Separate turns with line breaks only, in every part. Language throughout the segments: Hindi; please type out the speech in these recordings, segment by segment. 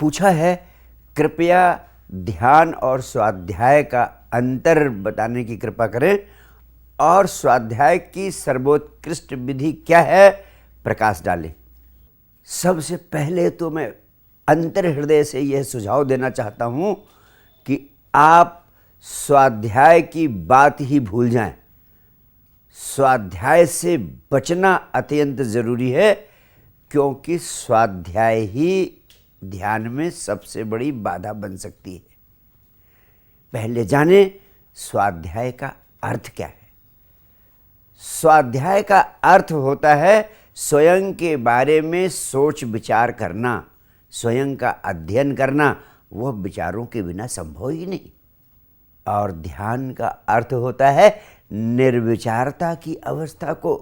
पूछा है, कृपया ध्यान और स्वाध्याय का अंतर बताने की कृपा करें और स्वाध्याय की सर्वोत्कृष्ट विधि क्या है, प्रकाश डालें। सबसे पहले तो मैं अंतर हृदय से यह सुझाव देना चाहता हूं कि आप स्वाध्याय की बात ही भूल जाएं। स्वाध्याय से बचना अत्यंत जरूरी है, क्योंकि स्वाध्याय ही ध्यान में सबसे बड़ी बाधा बन सकती है। पहले जाने स्वाध्याय का अर्थ क्या है। स्वाध्याय का अर्थ होता है स्वयं के बारे में सोच विचार करना, स्वयं का अध्ययन करना। वह विचारों के बिना संभव ही नहीं। और ध्यान का अर्थ होता है निर्विचारता की अवस्था को,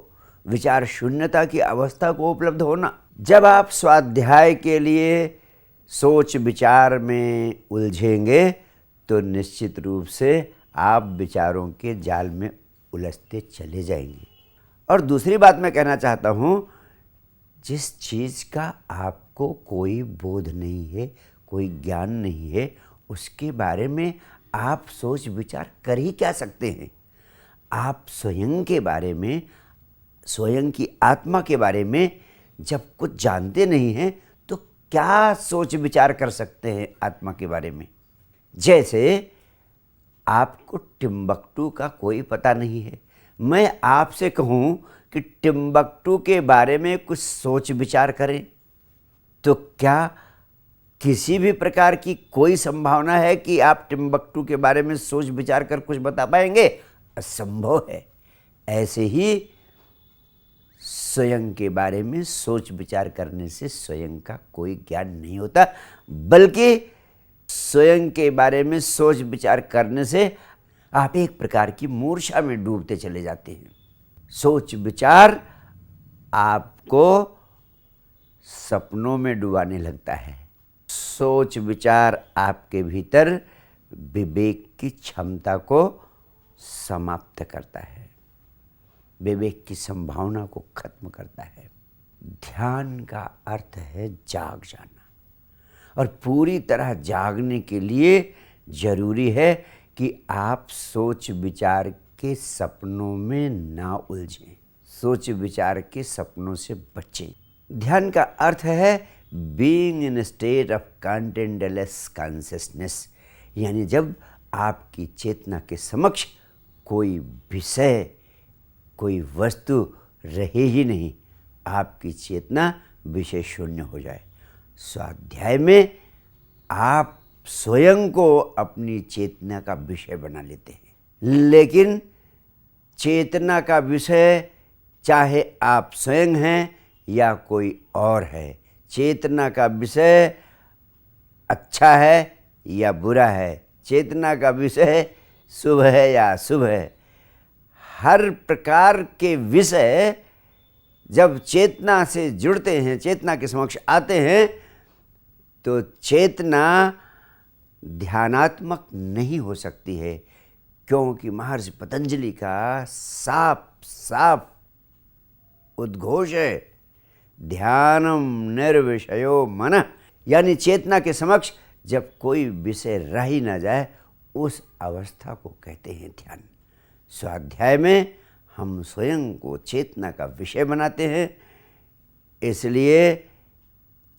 विचार शून्यता की अवस्था को उपलब्ध होना। जब आप स्वाध्याय के लिए सोच विचार में उलझेंगे तो निश्चित रूप से आप विचारों के जाल में उलझते चले जाएंगे। और दूसरी बात मैं कहना चाहता हूँ, जिस चीज़ का आपको कोई बोध नहीं है, कोई ज्ञान नहीं है, उसके बारे में आप सोच विचार कर ही क्या सकते हैं। आप स्वयं के बारे में, स्वयं की आत्मा के बारे में जब कुछ जानते नहीं हैं तो क्या सोच विचार कर सकते हैं आत्मा के बारे में। जैसे आपको टिम्बकटू का कोई पता नहीं है, मैं आपसे कहूँ कि टिम्बकटू के बारे में कुछ सोच विचार करें, तो क्या किसी भी प्रकार की कोई संभावना है कि आप टिम्बकटू के बारे में सोच विचार कर कुछ बता पाएंगे? असंभव है। ऐसे ही स्वयं के बारे में सोच विचार करने से स्वयं का कोई ज्ञान नहीं होता, बल्कि स्वयं के बारे में सोच विचार करने से आप एक प्रकार की मूर्छा में डूबते चले जाते हैं। सोच विचार आपको सपनों में डुबाने लगता है। सोच विचार आपके भीतर विवेक की क्षमता को समाप्त करता है, विवेक की संभावना को खत्म करता है। ध्यान का अर्थ है जाग जाना, और पूरी तरह जागने के लिए जरूरी है कि आप सोच विचार के सपनों में ना उलझें, सोच विचार के सपनों से बचें। ध्यान का अर्थ है being in state of contentless consciousness, यानी जब आपकी चेतना के समक्ष कोई विषय, कोई वस्तु रहे ही नहीं, आपकी चेतना विषय शून्य हो जाए। स्वाध्याय में आप स्वयं को अपनी चेतना का विषय बना लेते हैं, लेकिन चेतना का विषय चाहे आप स्वयं हैं या कोई और है, चेतना का विषय अच्छा है या बुरा है, चेतना का विषय शुभ है या अशुभ है, हर प्रकार के विषय जब चेतना से जुड़ते हैं, चेतना के समक्ष आते हैं, तो चेतना ध्यानात्मक नहीं हो सकती है, क्योंकि महर्षि पतंजलि का साफ साफ उद्घोष है, ध्यानम निर्विषयो मनः, यानी चेतना के समक्ष जब कोई विषय रह ही न जाए, उस अवस्था को कहते हैं ध्यान। स्वाध्याय में हम स्वयं को चेतना का विषय बनाते हैं, इसलिए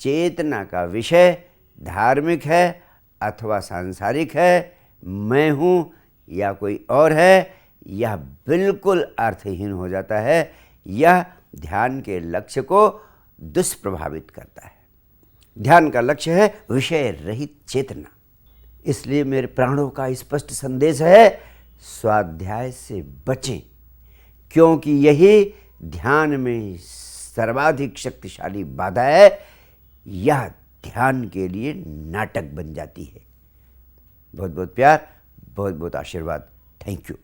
चेतना का विषय धार्मिक है अथवा सांसारिक है, मैं हूँ या कोई और है, यह बिल्कुल अर्थहीन हो जाता है। यह ध्यान के लक्ष्य को दुष्प्रभावित करता है। ध्यान का लक्ष्य है विषय रहित चेतना। इसलिए मेरे प्राणों का स्पष्ट संदेश है, स्वाध्याय से बचें, क्योंकि यही ध्यान में सर्वाधिक शक्तिशाली बाधा है। यह ध्यान के लिए नाटक बन जाती है। बहुत बहुत प्यार, बहुत बहुत आशीर्वाद। Thank you.